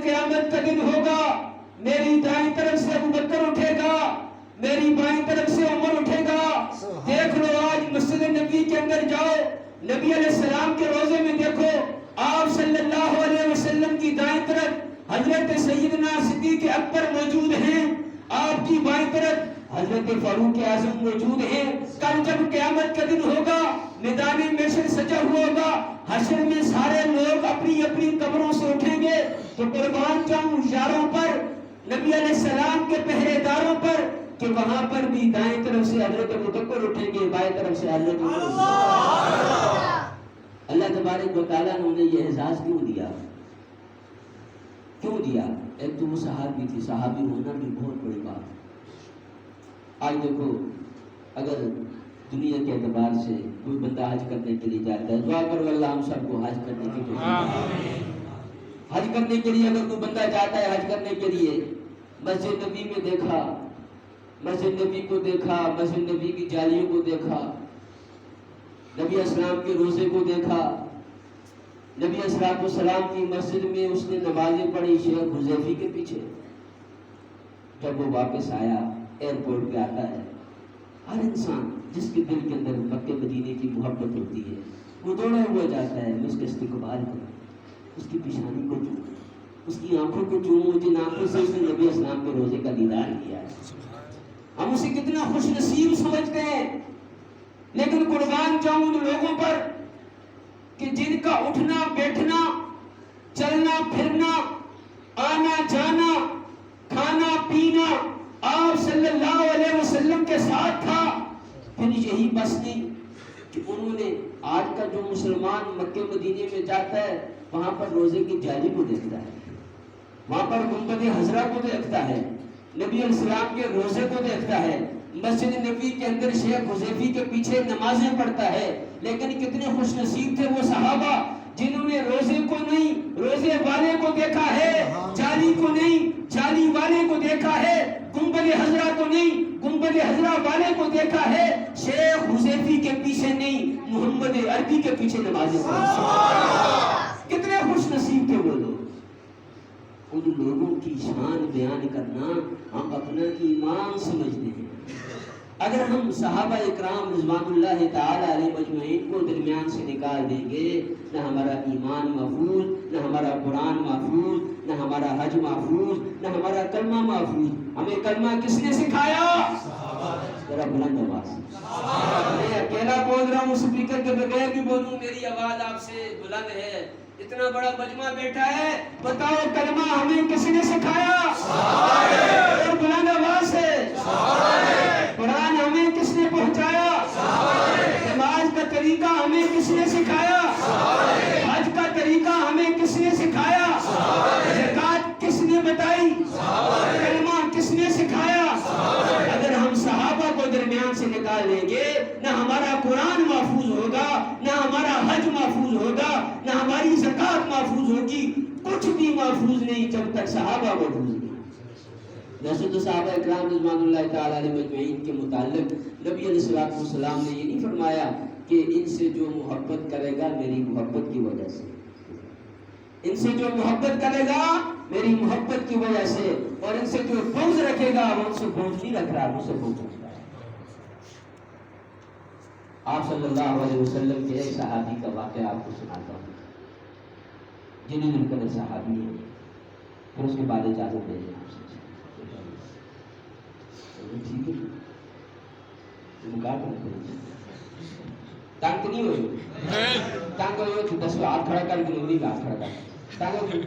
قیامت کا دن ہوگا، میری دائیں طرف سے ابو بکر اٹھے گا، میری بائیں طرف سے عمر اٹھے گا۔ دیکھ لو آج مسجد نبی کے اندر جاؤ، نبی علیہ السلام کے روزے میں دیکھو، آپ صلی اللہ علیہ وسلم کی دائیں طرف حضرت سیدنا صدیق اکبر موجود ہیں، آپ کی بائیں طرف حضرت فاروق اعظم موجود ہیں۔ کل جب قیامت کا دن ہوگا، میدان محشر سجا ہوا ہوگا، حشر میں سارے لوگ اپنی اپنی قبروں سے اٹھیں گے، تو قربان جاؤں یاروں پر، نبی علیہ السلام کے پہرے داروں پر، کہ وہاں پر بھی دائیں طرف سے حضرت ابو بکر اٹھیں گے، بائیں طرف سے حضرت اللہ تبارک و تعالیٰ نے انہیں یہ اعزاز کیوں دیا؟ کیوں دیا؟ ایک تو وہ صحابی تھی، صحابی ہونا بھی بہت بڑی بات ہے۔ آج دیکھو، اگر دنیا کے اعتبار سے کوئی بندہ حج کرنے کے لیے جاتا ہے، دعا کرو اللہ ہم سب کو حج کرنے کی توفیق دے۔ حج کرنے کے لیے اگر کوئی بندہ جاتا ہے حج کرنے کے لیے، مسجد نبی میں دیکھا، مسجد نبی کو دیکھا، مسجد نبی کی جالیوں کو دیکھا، نبی اسلام کے روزے کو دیکھا، نبی السلام کی مسجد میں اس نے نمازیں پڑھی شیخ حذیفی کے پیچھے۔ جب وہ واپس آیا، ایئرپورٹ پہ آتا ہے، ہر انسان جس کے دل کے اندر مکہ مدینے کی محبت ہوتی ہے وہ دوڑا ہوا جاتا ہے، اس کا استقبال کروں، اس کی پیشانی کو چوموں، اس کی آنکھوں کو چوموں جن آنکھوں سے اس نے نبی اسلام کے روزے کا دیدار کیا ہے۔ ہم اسے کتنا خوش نصیب سمجھتے ہیں، لیکن قربان جاؤں ان لوگوں پر کہ جن کا اٹھنا بیٹھنا، چلنا پھرنا، آنا جانا، کھانا پینا آپ صلی اللہ علیہ وسلم کے ساتھ تھا۔ پھر یہی بس نہیں کہ انہوں نے آج کا جو مسلمان مکہ مدینے میں جاتا ہے وہاں پر روزے کی جالی کو دیکھتا ہے، وہاں پر گنبد خضرا کو دیکھتا ہے، نبی علیہ السلام کے روزے کو دیکھتا ہے، مسجد نبی کے اندر شیخ حذیفی کے پیچھے نمازیں پڑھتا ہے۔ لیکن کتنے خوش نصیب تھے وہ صحابہ جنہوں نے روزے کو نہیں، روزے والے کو دیکھا ہے، جالی کو نہیں، جالی والے کو دیکھا ہے، گنبد خضرا کو نہیں، گنبد خضرا والے کو دیکھا ہے، شیخ حذیفی کے پیچھے نہیں، محمد عربی کے پیچھے نمازیں پڑھتے۔ کتنے خوش نصیب تھے وہ لوگ۔ ان لوگوں کی شان بیان کرنا ہم اپنا ایمان سمجھتے ہیں۔ اگر ہم صحابہ اکرام رضوان اللہ تعالی علیہ مجمعین کو درمیان سے نکال دیں گے، نہ ہمارا ایمان محفوظ، نہ ہمارا قرآن محفوظ، نہ ہمارا حج محفوظ، نہ ہمارا کلمہ محفوظ۔ ہمیں کلمہ کس نے سکھایا؟ ذرا بلند آواز۔ میں اکیلا بول رہا ہوں، اسپیکر کے بغیر بھی بولوں، میری آواز آپ سے بلند ہے۔ اتنا بڑا مجمع بیٹھا ہے، بتاؤ کلمہ ہمیں کس نے سکھایا؟ اور بلند آواز سے قرآن ہمیں کس نے پہنچایا؟ نماز کا طریقہ ہمیں کس نے سکھایا؟ حج کا طریقہ ہمیں کس نے سکھایا؟ زکات کس نے بتائی؟ کلمہ کس نے سکھایا؟ اگر ہم صحابہ کو درمیان سے نکال لیں گے، نہ ہمارا قرآن محفوظ ہوگا، نہ ہمارا حج محفوظ ہوگا، نہ ہماری زکات محفوظ ہوگی، کچھ بھی محفوظ نہیں جب تک صحابہ محفوظ نہیں۔ ویسے تو صحابہ اکرام رضوان اللہ تعالی علیہ مجمعین کے متعلق نبی علیہ السلام نے یہ نہیں فرمایا کہ ان سے جو محبت کرے گا میری محبت کی وجہ سے، ان سے جو محبت کرے گا میری محبت کی وجہ سے، اور ان سے جو بغض رکھے گا وہ ان سے بغض نہیں رکھ رہا، مجھ سے بغض رکھ رہا ہے۔ آپ صلی اللہ علیہ وسلم کے ایک صحابی کا واقعہ آپ کو سناتا ہوں، جنہیں مل کر صحابی ہیں، پھر اس کے بعد اجازت دے دیں آپ سے۔ ٹھیک ہے، تانگ تو نہیں ہوئی؟ تانگ ہوئی تو 10 ہاتھ کھڑا کر کے نہیں، ہاتھ کھڑا کر تانگ ہوئی۔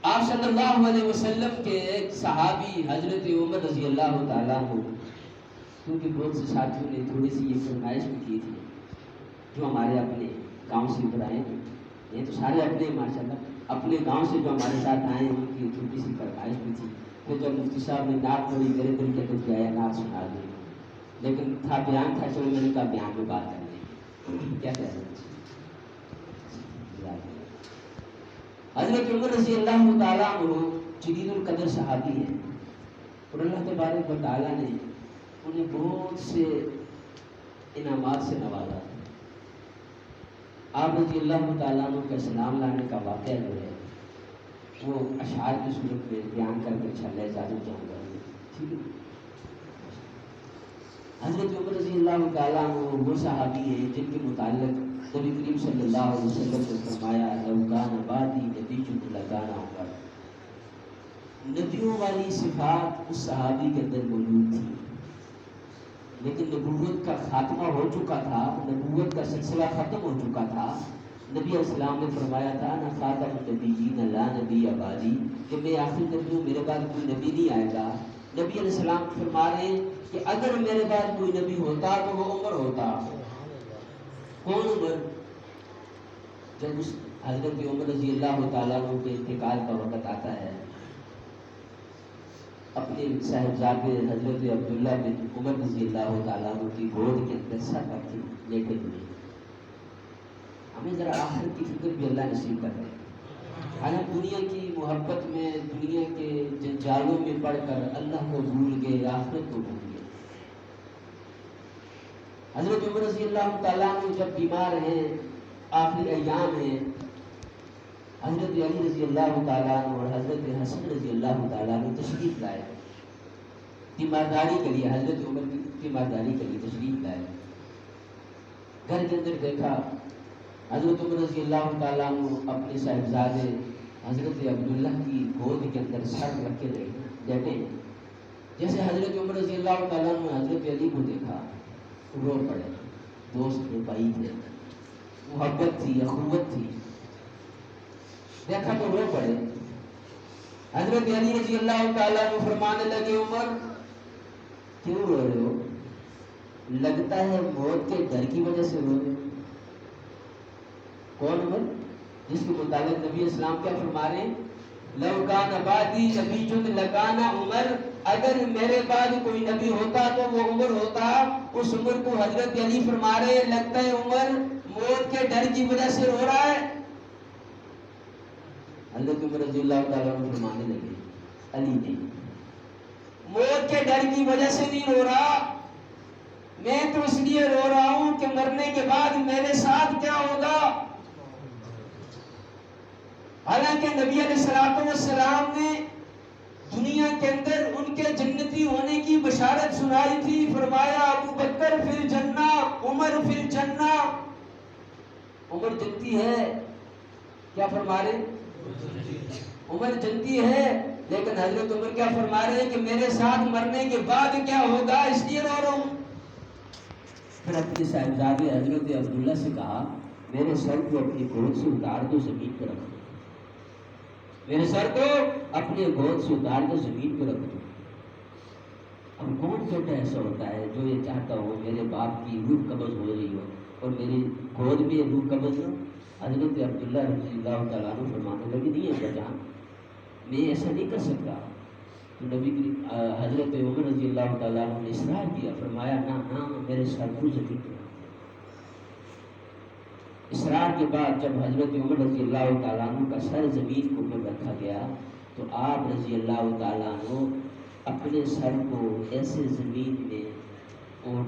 آپ صلی اللہ علیہ وسلم کے ایک صحابی حضرت عمر رضی اللہ تعالیٰ عنہ، کیونکہ بہت سے ساتھیوں نے تھوڑی سی یہ فرمائش بھی کی تھی، جو ہمارے اپنے گاؤں سے ادھر آئے ہیں، یہ تو سارے اپنے ماشاءاللہ اپنے گاؤں سے جو ہمارے ساتھ آئے ہیں، ان کی چھوٹی سی فرمائش بھی تھی۔ پھر جب مفتی صاحب نے نعت پڑھی، میرے دل کے کچھ گیا نعت سنا دی، لیکن تھا بیان تھا، چلو میں نے کہا بیان میں بات کر لیں، کیا کہہ رہے ہیں۔ حضرت عمر رضی اللہ تعالیٰ عنہ جلیل القدر صحابی ہیں، اور اللہ تبارک و تعالیٰ نے انہیں بہت سے انعامات سے نوازا۔ آپ رضی اللہ تعالیٰ عنہ کا اسلام لانے کا واقعہ جو ہے وہ اشعار کی صورت میں بیان کر کے انشاءاللہ اجازت چاہوں گا. ٹھیک ہے. حضرت عمر رضی اللہ تعالیٰ عنہ وہ صحابی ہیں جن کے متعلق نبی کریم صلی اللہ علیہ وسلم نے فرمایا لو کان بعدی نبی لکان عمر. نبیوں والی صفات اس صحابی کے اندر موجود تھی، لیکن نبوت کا خاتمہ ہو چکا تھا، نبوت کا سلسلہ ختم ہو چکا تھا. نبی علیہ السلام نے فرمایا تھا نہ خاتم النبیین لا نبی بعدی، کہ میں آخری نبی ہوں، میرے بعد کوئی نبی نہیں آئے گا. نبی علیہ السلام فرما رہے ہیں کہ اگر میرے بعد کوئی نبی ہوتا تو وہ عمر ہوتا. کون عمر؟ جب اس حضرت عمر رضی اللہ تعالیٰ عنہ کے انتقال کا وقت آتا ہے، اپنے صاحبزادے حضرت عبداللہ بن عمر رضی اللہ تعالیٰ عنہ کی گود کے اندر سر رکھ کے لیٹے ہوئے. ہمیں ذرا آخرت کی فکر بھی اللہ نصیب کر رہے ہیں. حالانکہ دنیا کی محبت میں، دنیا کے جنجالوں میں پڑھ کر اللہ کو بھول گئے، آخرت کو بھول گئے. حضرت عمر رضی اللہ تعالیٰ عنہ جب بیمار ہیں، آخری ایام ہیں، حضرت علی رضی اللہ تعالیٰ عنہ اور حضرت حسن رضی اللہ تعالیٰ عنہ تشریف لائے تیمارداری کے لیے. حضرت عمر کی تیمارداری کے لیے تشریف لائے. گھر کے اندر دیکھا حضرت عمر رضی اللہ تعالیٰ عنہ اپنے صاحبزادے حضرت عبداللہ کی گود کے اندر سر رکھ کے لیٹے. جیسے حضرت عمر رضی اللہ تعالیٰ عنہ حضرت علی کو دیکھا رو پڑے. دوست تھے، بھائی تھے، محبت تھی، اخوت تھی، دیکھا تو رو پڑے. حضرت علی رضی اللہ تعالیٰ عنہ فرمانے لگے عمر کیوں رو رہے ہو؟ لگتا ہے موت کے ڈر کی وجہ سے رو رہے ہو. کون عمر؟ جس کے متعلق نبی اسلام کیا فرما رہے ہیں؟ لو کان بعدی نبی لکان عمر. اگر میرے بعد کوئی نبی ہوتا تو وہ عمر ہوتا. اس عمر کو حضرت علی فرما رہے ہیں لگتا ہے عمر موت کے ڈر کی وجہ سے رو رہا ہے. حضرت عمر رضی اللہ تعالیٰ عنہ فرمانے لگے علی نہیں، موت کے ڈر کی وجہ سے نہیں رو رہا، میں تو اس لیے رو رہا ہوں کہ مرنے کے بعد میرے ساتھ کیا ہوگا. حالانکہ نبی علیہ السلام نے دنیا کے اندر ان کے جنتی ہونے کی بشارت سنائی تھی. فرمایا ابو بکر فی الجنہ، عمر فی الجنہ. عمر جنتی ہے، کیا فرما رہے؟ عمر جنتی ہے. لیکن حضرت عمر کیا فرما رہے ہیں کہ میرے ساتھ مرنے کے بعد کیا ہوگا، اس لیے رو رہا ہوں. پھر اپنے صاحبزادے حضرت عبداللہ سے کہا میرے سر کو اپنی گود سے اتار دو، زمین پر رکھ دو. میرے سر کو اپنے گود سے اتار دو، زمین پر رکھ دو. اب کون بیٹا ایسا ہوتا ہے جو یہ چاہتا ہو میرے باپ کی روح قبض ہو رہی ہو اور میری گود میں روح قبض ہو؟ حضرت عبداللہ رضی اللہ تعالیٰ عنہ فرمانے لگے نہیں ہے جان، میں ایسا نہیں کر سکتا. تو نبی حضرت عمر رضی اللہ تعالیٰ عنہ نے اصرار کیا، فرمایا نہ میرے سر کو زمین پر. اصرار کے بعد جب حضرت عمر رضی اللہ تعالیٰ عنہ کا سر زمین کے اوپر رکھا گیا تو آپ رضی اللہ تعالیٰ عنہ اپنے سر کو ایسے زمین میں اور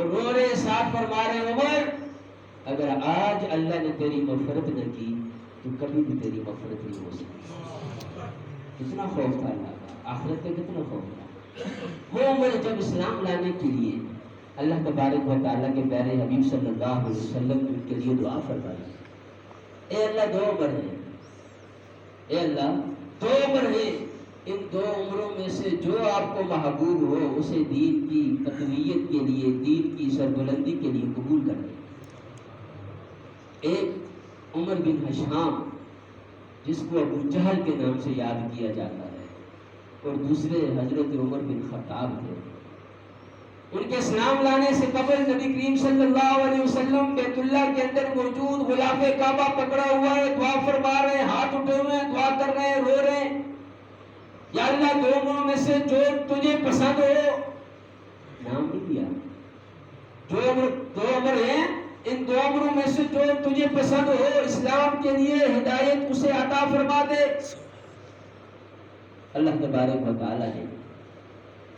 رو رہے ساتھ فرما رہے عمر اگر آج اللہ نے تیری مغفرت نہ کی تو کبھی بھی تیری مغفرت نہیں ہو سکتی. کتنا خوف تھا اللہ کا، آخرت کا کتنا خوف تھا. وہ عمر جب اسلام لانے کے لیے اللہ تبارک و تعالیٰ کے پیارے حبیب صلی اللہ علیہ وسلم نے ان کے لیے دعا فرمائی، اے اللہ دو عمر ہیں، اے اللہ دو عمر ہیں، ان دو عمروں میں سے جو آپ کو محبوب ہو اسے دین کی تقویت کے لیے، دین کی سربلندی کے لیے قبول کر لیں. ایک عمر بن حشام جس کو ابو جہل کے نام سے یاد کیا جاتا ہے، اور دوسرے حضرت عمر بن خطاب تھے. ان کے اسلام لانے سے قبل نبی کریم صلی اللہ علیہ وسلم بیت اللہ کے اندر موجود غلاف کعبہ پکڑا ہوا ہے، دعا فرما رہے ہیں، ہاتھ اٹھے ہوئے ہیں، دعا کر رہے ہیں، رو رہے ہیں یا اللہ دو عمروں میں سے جو تجھے پسند ہو. نام نہیں دیا، دو عمر ہیں، ان دو عمروں میں سے جو تجھے پسند ہو اسلام کے لیے ہدایت اسے عطا فرما دے. اللہ تبارک و تعالیٰ نے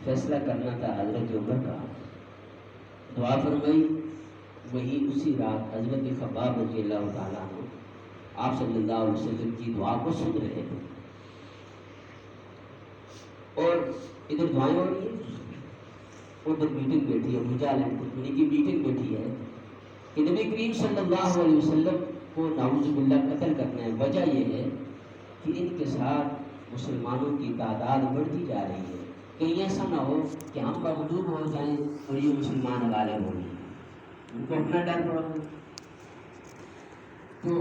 فیصلہ کرنا تھا حضرت عمر کا. دعا فرمائی وہی اسی رات حضرت خباب رضی اللہ تعالیٰ عنہ آپ صلی اللہ علیہ وسلم کی دعا کو سن رہے تھے، اور ادھر دعائیں ہو رہی ہیں، ادھر میٹنگ بیٹھی ہے، مجالین کمپنی کی میٹنگ بیٹھی ہے کہ نبی کریم صلی اللہ علیہ وسلم کو نعوذ باللہ قتل کرنا ہے۔ وجہ یہ ہے کہ ان کے ساتھ مسلمانوں کی تعداد بڑھتی جا رہی ہے، کہیں ایسا نہ ہو کہ ہم مغلوب ہو جائیں اور یہ مسلمان غالب ہوں گے، ان کو اپنا ڈر پڑا ہو۔ تو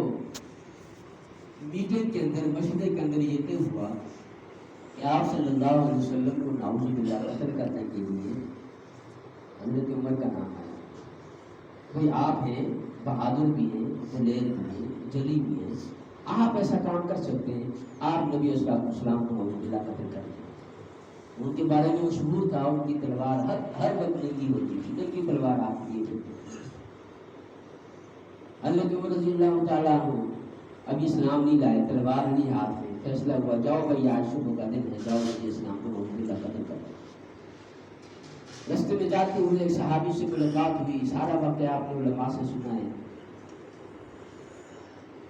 میٹنگ کے اندر، مشورے کے اندر یہ طے ہوا کہ آپ صلی اللہ علیہ وسلم کو نعوذ باللہ قتل کرنے کے لیے حضرت عمر کا نام آیا۔ بھئی آپ ہیں، بہادر بھی ہیں، دلیر بھی ہیں، جلی بھی ہیں، آپ ایسا کام کر سکتے ہیں، آپ نبی صلی اللہ علیہ وسلم کو نعوذ باللہ قتل کر دیں۔ ان کے بارے میں مشہور تھا، ان کی تلوار ہر وقت ننگی ہوتی تھی، ان کی تلوار آپ کی ہوتی تھی۔ حضرت عمر رضی اللہ تعالیٰ عنہ ابھی اسلام نہیں لائے، تلوار نہیں ہاتھ میں، فیصلہ ہوا جاؤ بھائی آج صبح کا دن ہے، جاؤ نبی اسلام کو نعوذ باللہ قتل کر دیں۔ رستے میں جاتے ہوئے ایک صحابی سے ملاقات ہوئی، سارا واقعہ آپ نے علماء سے سنا ہے۔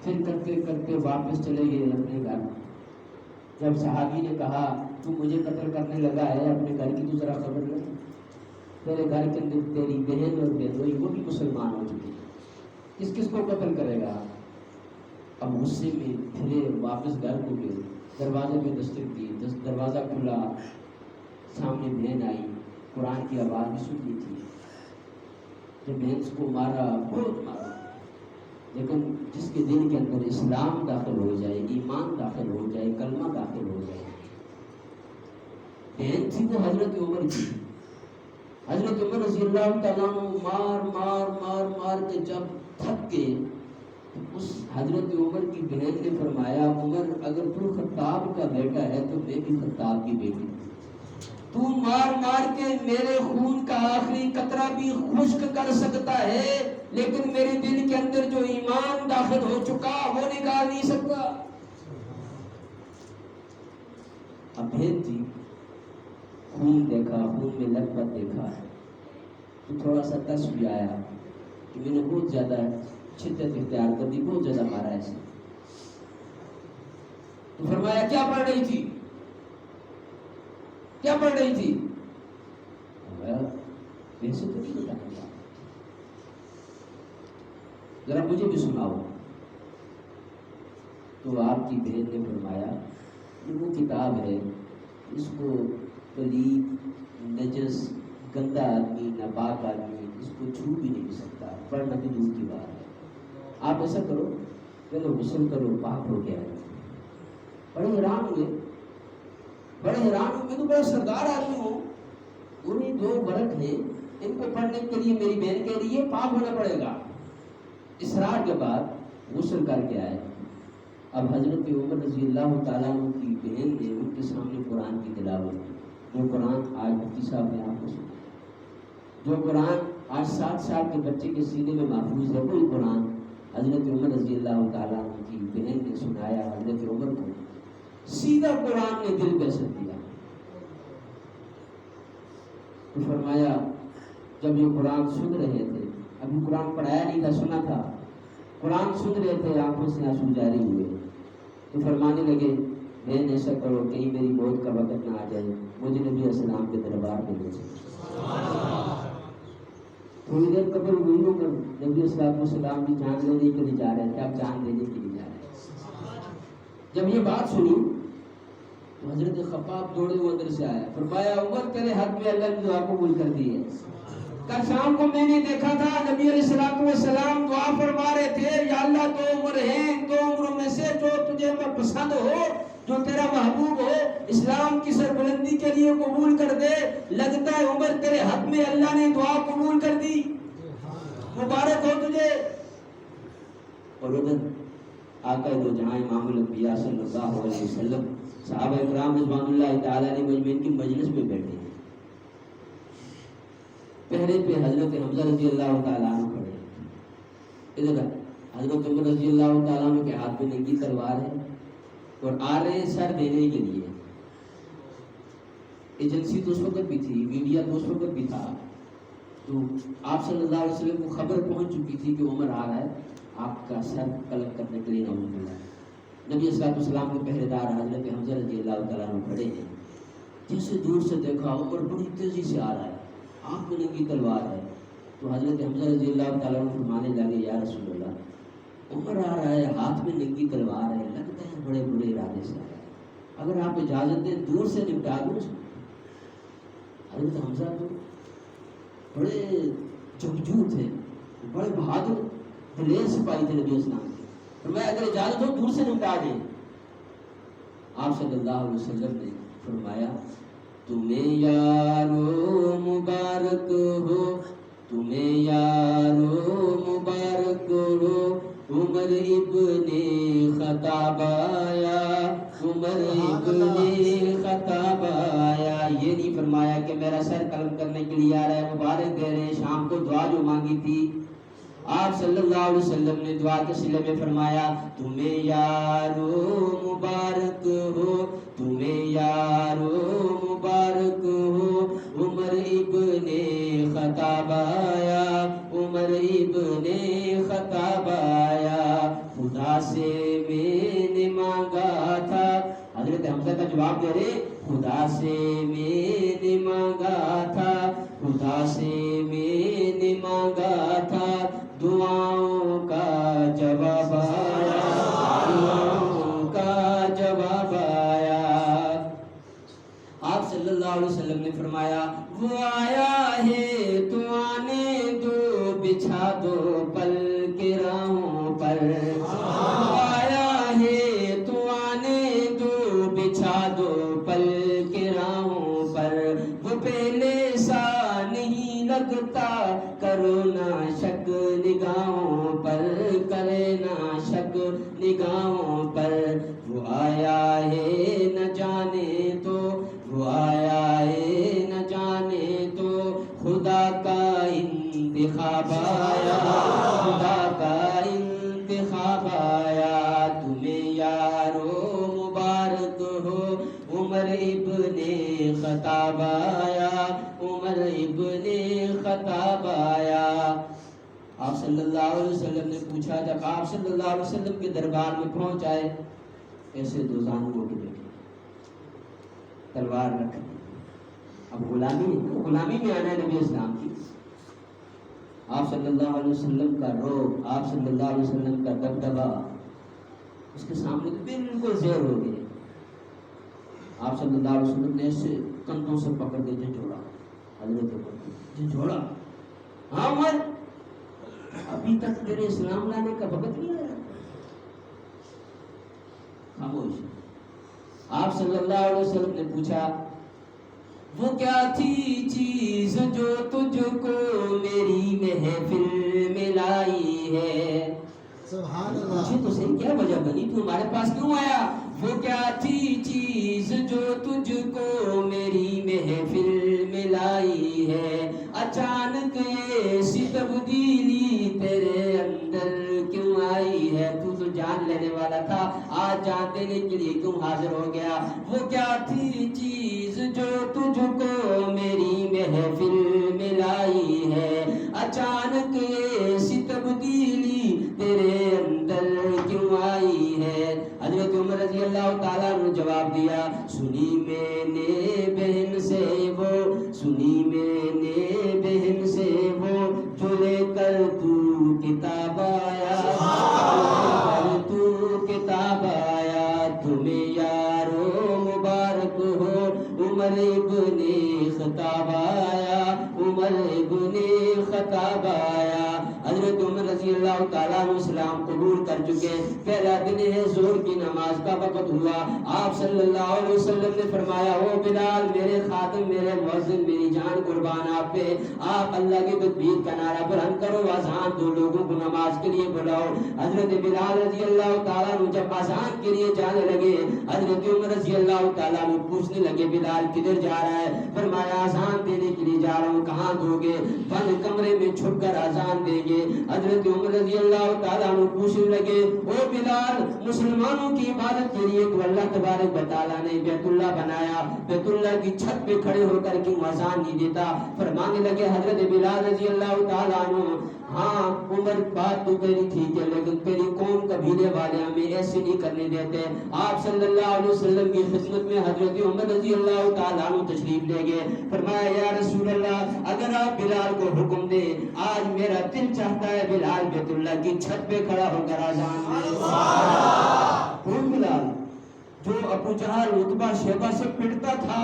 پھر کرتے کرتے واپس چلے گئے اپنے گھر۔ جب صحابی نے کہا تو مجھے قتل کرنے لگا ہے، اپنے گھر کی تو ذرا خبر لے، تیرے گھر کے اندر تیری بہن اور بیٹوئی وہ بھی مسلمان ہو چکی، کس کس کو قتل کرے گا؟ اب غصے میں پھرے واپس گھر کو گئے، دروازے پہ دستک دی، دروازہ کھلا، سامنے بہن آئی، قرآن کی آواز بھی سن لی تھی۔ جب بہن کو مارا، بہت مارا، لیکن جس کے دل کے اندر اسلام داخل ہو جائے، ایمان داخل ہو جائے، کلمہ داخل ہو جائے۔ بہن تھی وہ حضرت عمر کی، حضرت عمر رضی اللہ تعالیٰ عنہ مار مار مار مار کے جب تھک گئے، اس حضرت عمر کی بہن نے فرمایا عمر اگر تو خطاب کا بیٹا ہے تو میں بھی خطاب کی بیٹی ہوں، تو مار مار کے میرے خون کا آخری قطرہ بھی خشک کر سکتا ہے، لیکن میرے دل کے اندر جو ایمان داخل ہو چکا وہ نکال نہیں سکتا۔ اب بہن تھی، خون دیکھا، خون میں لطفت دیکھا، تو تھوڑا سا ترس بھی آیا کہ میں نے بہت زیادہ شدت اختیار کر دی، بہت زیادہ مارا ایسے۔ تو فرمایا کیا پڑھ رہی تھی؟ کیا پڑھ رہی تھی؟ ویسے تو نہیں بتایا، ذرا مجھے بھی سناؤ۔ تو آپ کی بہن نے فرمایا کہ وہ کتاب ہے، اس کو پلید، نجس، گندا آدمی، ناپاک آدمی اس کو چھو بھی نہیں سکتا، پڑھنا بھی دور کی بات ہے۔ آپ ایسا کرو، چلو غسل کرو، پاک ہو گیا۔ بڑے حیران ہوئے، بڑے حیران ہوئے، میں تو بڑا سردار آدمی ہوں، انہیں 2 برق ہیں، ان کو پڑھنے کے لیے میری بہن کہہ رہی ہے پاک ہونا پڑے گا۔ اسرار کے بعد غسل کر کے آئے۔ اب حضرت عمر رضی اللہ تعالیٰ عنہ کی بہن نے ان کے سامنے قرآن کی تلاوت کی، جو قرآن آج مفتی صاحب نے آپ کو سنا، جو قرآن آج 7 سال کے بچے کے سینے میں محفوظ ہے، وہی قرآن حضرت عمر رضی اللہ تعالیٰ عنہ کی بہن نے سنایا حضرت عمر کو۔ سیدھا قرآن نے دل پہ اثر دیا۔ تو فرمایا جب یہ قرآن سن رہے تھے، ابھی قرآن پڑھایا نہیں تھا، سنا تھا، قرآن سن رہے تھے، آنکھوں سے آنسو جاری ہوئے، تو فرمانے لگے بہن ایسا کرو کہیں میری موت کا وقت نہ آ جائے، مجھے نبی السلام کے دربار میں لے چلو۔ تھوڑی دیر قبر ہوئی ہو کر نبی السلام کی جان لینے کے لیے جا رہے تھے، آپ جان دینے کے لیے جا رہے ہیں۔ جب یہ بات سنی تو حضرت خباب دوڑے ہوئے اندر سے آیا، فرمایا عمر تیرے حق میں اللہ نے دعا قبول کر دی ہے۔ کل شام کو میں نے دیکھا تھا نبی علیہ السلام دعا فرما رہے تھے، یا اللہ 2 عمر ہیں، 2 عمروں میں سے جو تجھے پسند ہو، جو تیرا محبوب ہو، اسلام کی سربلندی کے لیے قبول کر دے۔ لگتا ہے عمر تیرے حق میں اللہ نے دعا قبول کر دی، مبارک ہو تجھے۔ اور ادھر آقا دو جہاں امام الانبیاء صلی اللہ علیہ وسلم صحابہ اکرام رضوان اللہ تعالیٰ علیہ مجمعین کی مجلس میں بیٹھے ہیں، پہرے پہ حضرت حمزہ رضی اللہ تعالیٰ عنہ کھڑے ہیں، ادھر حضرت عمر رضی اللہ تعالیٰ عنہ کے ہاتھ میں ننگی تلوار ہے اور آ رہے ہیں سر دینے کے لیے۔ ایجنسی تو اس وقت بھی تھی، میڈیا تو اس وقت بھی تھا، تو آپ صلی اللہ علیہ وسلم کو خبر پہنچ چکی تھی کہ عمر آ رہا ہے آپ کا سر قلم کرنے کے لیے نعوذ باللہ۔ نبی صلی اللہ علیہ وسلم کے پہرے دار حضرت حمزہ رضی اللہ تعالیٰ عنہ کھڑے ہیں، جیسے دور سے دیکھا عمر بڑی تیزی سے آ رہا ہے، آنکھ میں ننگی تلوار ہے، تو حضرت حمزہ رضی اللہ تعالیٰ عنہ فرمانے لگے یا رسول اللہ عمر آ رہا ہے، ہاتھ میں ننگی تلوار ہے، لگتا ہے بڑے بڑے ارادے سے آیا ہے، اگر آپ اجازت دیں دور سے نپٹا دوں اس کو۔ حضرت حمزہ تو بڑے جنگجو تھے، بڑے بہادر دلیر سپاہی تھے نبی اسلام کے، اور میں اگر اجازت ہو دور سے نپٹا دیں۔ آپ صلی اللہ علیہ وسلم نے فرمایا تمہیں یارو مبارک ہو، تمہیں یارو مبارک ہو، عمر ابن خطاب آیا، عمر ابن خطاب آیا۔ یہ نہیں فرمایا کہ میرا سر قلم کرنے کے لیے آ رہا ہے، مبارک دے رہے ہیں۔ شام کو دعا جو مانگی تھی آپ صلی اللہ علیہ وسلم نے دعا کے صلے میں فرمایا تمہیں یارو مبارک ہو، تمہیں یارو مبارک ہو، عمر ابن خطاب آیا، عمر ابن خطاب آیا۔ خدا سے میں نے مانگا تھا، حضرت حمزہ کا جواب دے رہے، خدا سے میں نے مانگا تھا، خدا سے میں نے مانگا تھا، دعاؤں کا جواب آیا، دعاؤں کا جواب آیا۔ آپ صلی اللہ علیہ وسلم نے فرمایا وہ آیا ہے تو آنے دو، بچھا دو پل کے راہوں پر، وہ آیا ہے تو آنے دو، بچھا دو پل کے راہوں پر، وہ پہلے سا نہیں لگتا، کرو نہ شک نگاہوں پر، کرے نہ شک نگاہوں پر، وہ آیا ہے نہ جانے تو، وہ آیا ہے نہ جانے تو، خدا کا انتخاب آیا، خدا کا انتخاب آیا۔ تمہیں یارو مبارک ہو، عمر ابن خطاب آیا، عمر ابن خطاب آیا۔ آپ صلی اللہ علیہ وسلم نے پوچھا، جب آپ صلی اللہ علیہ وسلم کے دربار میں پہنچ آئے، ایسے دو زانوں کے بیٹھے، تلوار رکھ، اب غلامی میں آنا ہے نبی اسلام کی۔ آپ صلی اللہ علیہ وسلم کا روب، آپ صلی اللہ علیہ وسلم کا دبدبا اس کے سامنے تو بالکل زیر ہو گئے۔ آپ صلی اللہ علیہ وسلم نے ایسے کندھوں سے پکڑ کے جھنجھوڑا، حضرت عمر جھنجھوڑا، ہاں عمر ابھی تک تیرے اسلام لانے کا وقت نہیں آیا؟ خاموش۔ آپ صلی اللہ علیہ وسلم نے پوچھا وہ کیا تھی چیز جو تجھ کو میری محفل میں لائی ہے؟ سبحان اللہ۔ مجھے تو صحیح کیا وجہ بنی، تو ہمارے پاس کیوں آیا؟ وہ کیا تھی چیز جو تجھ کو میری محفل میں لائی ہے؟ اچانک ایسی تبدیلی تیرے اندر کیوں آئی ہے؟ تو جان لینے والا تھا، آج جان دینے کے لیے کیوں حاضر ہو گیا؟ وہ کیا تھی چیز جو تجھ کو میری محفل میں لائی ہے؟ اچانک ایسی تبدیلی تیرے اندر کیوں آئی ہے؟ حضرت عمر رضی اللہ تعالیٰ نے جواب دیا سنی میں نے بہن سے وہ، سنی میں نے بہن سے وہ، جو لے کر تو کتاب آیا، تو کتاب آیا۔ تمہیں یارو مبارک ہو، عمر ابن خطاب آیا، عمر ابن خطاب آیا۔ حضرت عمر رضی اللہ تعالیٰ عنہ اسلام قبول کر چکے، پہلا دن ہے، ظہر کی نماز کا وقت ہوا۔ آپ صلی اللہ علیہ وسلم نے فرمایا او بلال، میرے خادم، میرے مؤذن، میری جان قربان آپ پہ، آپ اللہ کی تکبیر کا نعرہ بلند کرو، اذان دو، لوگوں کو نماز کے لیے بلاؤ۔ حضرت بلال رضی اللہ تعالیٰ عنہ جب اذان کے لیے جانے لگے، حضرت عمر رضی اللہ تعالیٰ عنہ پوچھنے لگے بلال کدھر جا رہا ہے؟ فرمایا اذان دینے کے لیے جا رہا ہوں۔ کہاں دو گے؟ بند کمرے میں چھپ کر اذان دیں گے۔ حضرت حضرت عمر رضی اللہ تعالیٰ عنہ پوچھنے لگے او بلال مسلمانوں کی عبادت کے لیے تو اللہ تبارک و تعالیٰ نے بیت اللہ بنایا، بیت اللہ کی چھت پہ کھڑے ہو کر کیوں اذان نہیں دیتا؟ فرمانے لگے حضرت بلال رضی اللہ تعالیٰ عنہ ہاں عمر بات تو تیری ٹھیک ہے لیکن تیری قوم قبیلے والے ہمیں ایسے نہیں کرنے دیتے۔ آپ صلی اللہ علیہ وسلم کی خدمت میں حضرت عمر رضی اللہ تعالیٰ عنہ تشریف لے گئے، فرمایا یا رسول اللہ اگر آپ بلال کو حکم دیں، آج میرا دل چاہتا ہے بلال بیت اللہ کی چھت پہ کھڑا ہو کر اذان دے۔ کون بلال؟ جو ابو جہل عتبہ شیبہ سے پڑتا تھا،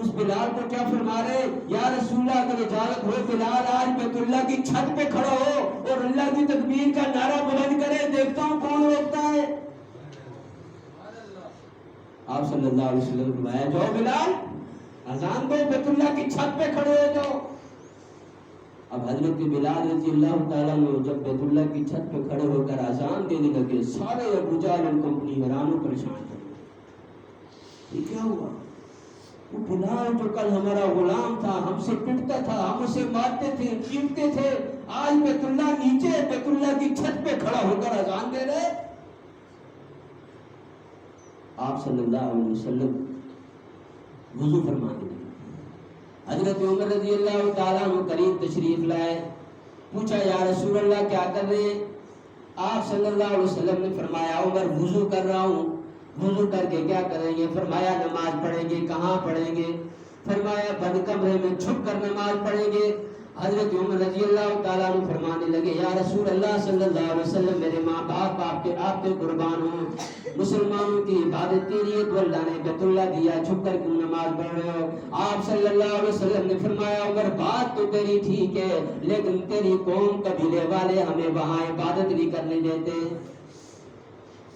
اس بلال کو کیا فرما رہے یا رسول اللہ اگر اجازت ہو بلال آج بیت اللہ کی چھت پہ کھڑا ہو اور اللہ کی تکبیر کا نعرہ بلند کرے، دیکھتا ہوں کون روکتا ہے۔ آپ صلی اللہ علیہ وسلم نے فرمایا جاؤ بلال اذان دو، بیت اللہ کی چھت پہ کھڑے ہو جاؤ۔ اب حضرت بلال رضی اللہ تعالیٰ نے جب بیت اللہ کی چھت پہ کھڑے ہو کر اذان دینے لگے، سارے ابو جہل اور کمپنی حیران و پریشان تھے، یہ کیا ہوا؟ وہ بلال جو کل ہمارا غلام تھا، ہم سے پٹتا تھا، ہم اسے مارتے تھے، پیٹتے تھے، آج بیت اللہ نیچے بیت اللہ کی چھت پہ کھڑا ہو کر اذان دے رہے۔ آپ صلی اللہ علیہ وسلم وضو فرمانے لگے، حضرت عمر رضی اللہ تعالیٰ عنہ قریب تشریف لائے، پوچھا یا رسول اللہ کیا کر رہے ہیں؟ آپ صلی اللہ علیہ وسلم نے فرمایا عمر وضو کر رہا ہوں۔ وضو کر کے کیا کریں گے؟ فرمایا نماز پڑھیں گے۔ کہاں پڑھیں گے؟ فرمایا بند کمرے میں چھپ کر نماز پڑھیں گے۔ حضرت عمر رضی اللہ تعالیٰ عنہ فرمانے لگے یا رسول اللہ صلی اللہ علیہ وسلم میرے ماں باپ آپ کے قربان ہوں، مسلمانوں کی عبادت کے لیے تو اللہ نے بیت اللہ دیا، چھپ کر کیوں نماز پڑھ رہے ہو؟ آپ صلی اللہ علیہ وسلم نے فرمایا عمر بات تو تیری ٹھیک ہے لیکن تیری قوم قبیلے والے ہمیں وہاں عبادت نہیں کرنے دیتے۔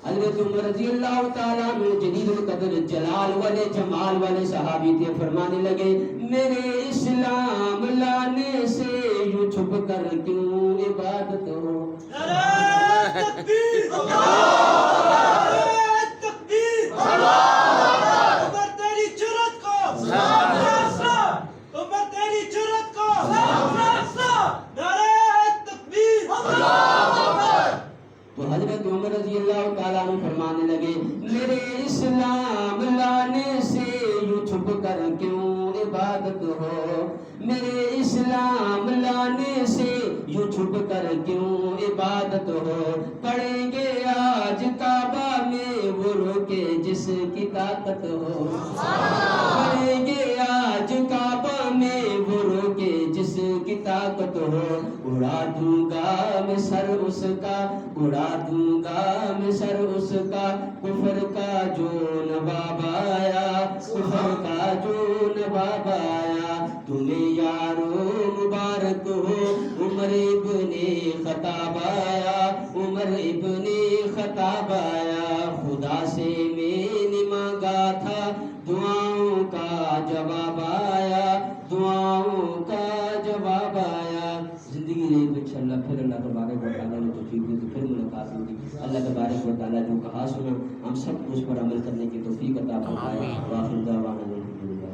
حضرت عمر رضی اللہ تعالیٰ عنہ جلیل القدر جلال والے جمال والے صحابی تھے، فرمانے لگے میرے اسلام لانے سے یوں چھپ کر کیوں عبادت ہو؟ نعرہ تکبیر، نعرہ تکبیر، عمر تیری جرأت کو عمر تیری جرأت کو نعرہ تکبیر۔ تو حضرت عمر رضی اللہ تعالیٰ عنہ فرمانے لگے میرے اسلام لانے سے یوں چھپ کر کیوں عبادت ہو؟ میرے اسلام لانے سے یوں چھپ کر کیوں عبادت ہو؟ پڑھیں گے آج کعبہ میں وہ روکے جس کی طاقت ہو، پڑھیں گے آج کعبہ میں وہ روکے جس کی طاقت ہو، اڑا دوں گا میں سر اس کا، اڑا دوں گا میں سر اس کا، کفر کا جو نواب آیا، کفر کا جو نواب آیا، تمہیں یارو مبارک ہو عمر ابن خطاب آیا، عمر ابن خطاب آیا، خدا سے میں نے مانگا تھا دعاؤں کا جواب آیا، دعاؤں کا جواب آیا۔ زندگی رہی تو انشاءاللہ پھر اللہ تبارک و تعالیٰ نے توفیق دی تو پھر ملاقات ہوگی۔ اللہ تبارک و تعالیٰ جو کہا سنا ہم سب کو اس پر عمل کرنے کی توفیق عطا فرمائے۔ وآخر دعوانا الحمدللہ۔